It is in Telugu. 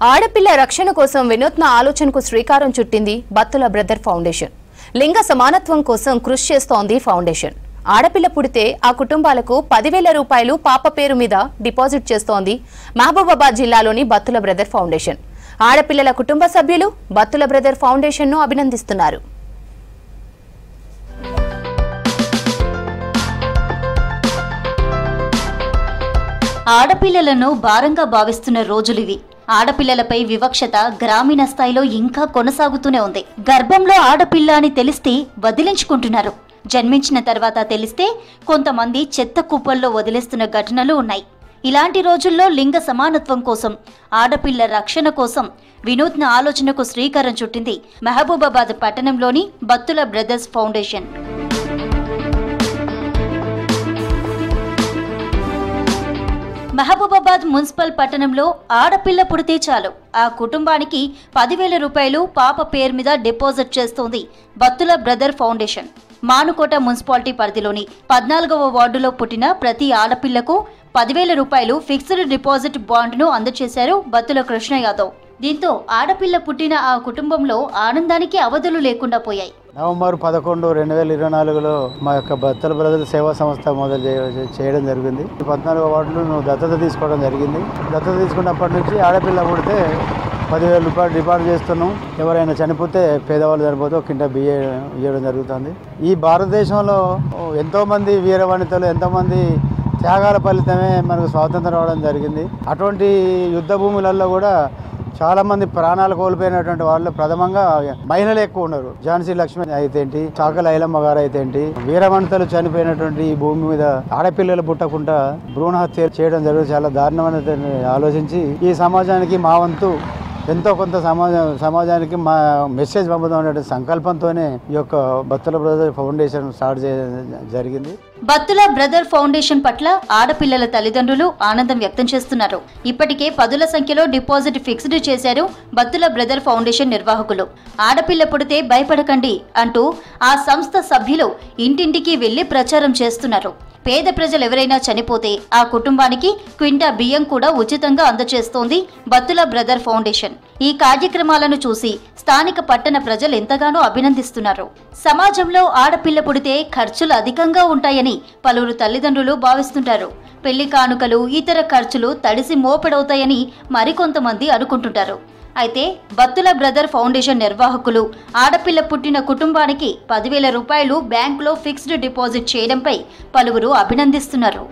ఆడపిల్ల రక్షణ కోసం వినూత్న ఆలోచనకు శ్రీకారం చుట్టింది బత్తుల బ్రదర్ ఫౌండేషన్. లింగ సమానత్వం కోసం కృషి చేస్తోంది ఫౌండేషన్. ఆడపిల్ల పుడితే ఆ కుటుంబాలకు 10,000 రూపాయలు పాప పేరు మీద డిపాజిట్ చేస్తోంది మహబూబాబాద్ జిల్లాలోని బత్తుల బ్రదర్ ఫౌండేషన్. ఆడపిల్లల కుటుంబ సభ్యులు బత్తుల బ్రదర్ ఫౌండేషన్ ను అభినందిస్తున్నారు. ఆడపిల్లలను భారంగా భావిస్తున్న రోజులివి. ఆడపిల్లలపై వివక్షత గ్రామీణ స్థాయిలో ఇంకా కొనసాగుతూనే ఉంది. గర్భంలో ఆడపిల్ల అని తెలిస్తే వదిలించుకుంటున్నారు. జన్మించిన తర్వాత తెలిస్తే కొంతమంది చెత్త కుప్పల్లో వదిలేస్తున్న ఘటనలు ఉన్నాయి. ఇలాంటి రోజుల్లో లింగ సమానత్వం కోసం, ఆడపిల్ల రక్షణ కోసం వినూత్న ఆలోచనకు శ్రీకారం చుట్టింది మహబూబాబాద్ పట్టణంలోని Battula brothers foundation. Mahabubabad municipal పట్టణంలో ఆడపిల్ల పుడితే చాలు ఆ కుటుంబానికి 10,000 రూపాయలు పాప పేరు మీద డిపాజిట్ చేస్తోంది Battula brother foundation. Manukota municipality పరిధిలోని 14వ వార్డులో పుట్టిన ప్రతి ఆడపిల్లకు 10,000 రూపాయలు ఫిక్స్డ్ డిపాజిట్ బాండ్ను అందజేశారు బత్తుల కృష్ణ యాదవ్. దీంతో ఆడపిల్ల పుట్టిన ఆ కుటుంబంలో ఆనందానికి అవధులు లేకుండా పోయాయి. నవంబర్ 11, 2024లో మా యొక్క బత్తుల బ్రదర్ సేవా సంస్థ మొదలు చేయడం జరిగింది. 14వ వార్డులో దత్తత తీసుకోవడం జరిగింది. దత్తత తీసుకున్నప్పటి నుంచి ఆడపిల్ల పుడితే 10,000 రూపాయలు డిపాజిట్ చేస్తున్నాం. ఎవరైనా చనిపోతే పేదవాళ్ళు చనిపోతే ఒక కింట బియ్యం ఇవ్వడం జరుగుతుంది. ఈ భారతదేశంలో ఎంతోమంది వీర వనితలు, ఎంతోమంది త్యాగాల ఫలితమే మనకు స్వాతంత్రం రావడం జరిగింది. అటువంటి యుద్ధ భూములలో కూడా చాలా మంది ప్రాణాలు కోల్పోయినటువంటి వాళ్ళు ప్రథమంగా మహిళలు ఎక్కువ ఉన్నారు. ఝాన్సీ లక్ష్మణ్ అయితేంటి, చాకలి ఐలమ్మ గారు అయితేంటి, వీరవనితలు చనిపోయినటువంటి ఈ భూమి మీద ఆడపిల్లలు పుట్టకుండా భ్రూణ హత్య చేయడం జరుగుతుంది. చాలా దారుణమైన ఆలోచించి ఈ సమాజానికి మా వంతు ఎంతో కొంత సమాజానికి మా మెసేజ్ పంపుదాం అనే సంకల్పంతోనే ఈ యొక్క బత్తుల బ్రదర్ ఫౌండేషన్ స్టార్ట్ చేయడం జరిగింది. బత్తుల బ్రదర్ ఫౌండేషన్ పట్ల ఆడపిల్లల తల్లిదండ్రులు ఆనందం వ్యక్తం చేస్తున్నారు. ఇప్పటికే 10ల సంఖ్యలో డిపాజిట్ ఫిక్స్డ్ చేశారు బత్తుల బ్రదర్ ఫౌండేషన్ నిర్వాహకులు. ఆడపిల్ల పుడితే భయపడకండి అంటూ ఆ సంస్థ సభ్యులు ఇంటింటికి వెళ్లి ప్రచారం చేస్తున్నారు. పేద ప్రజలు ఎవరైనా చనిపోతే ఆ కుటుంబానికి క్వింటా బియ్యం కూడా ఉచితంగా అందజేస్తోంది బత్తుల బ్రదర్ ఫౌండేషన్. ఈ కార్యక్రమాలను చూసి స్థానిక పట్టణ ప్రజలు ఎంతగానో అభినందిస్తున్నారు. సమాజంలో ఆడపిల్ల పుడితే ఖర్చులు అధికంగా ఉంటాయని పలువురు తల్లిదండ్రులు భావిస్తుంటారు. పెళ్లి కానుకలు, ఇతర ఖర్చులు తడిసి మోపెడవుతాయని మరికొంతమంది అనుకుంటుంటారు. అయితే బత్తుల బ్రదర్ ఫౌండేషన్ నిర్వాహకులు ఆడపిల్ల పుట్టిన కుటుంబానికి 10,000 రూపాయలు బ్యాంకులో ఫిక్స్డ్ డిపాజిట్ చేయడంపై పలువురు అభినందిస్తున్నారు.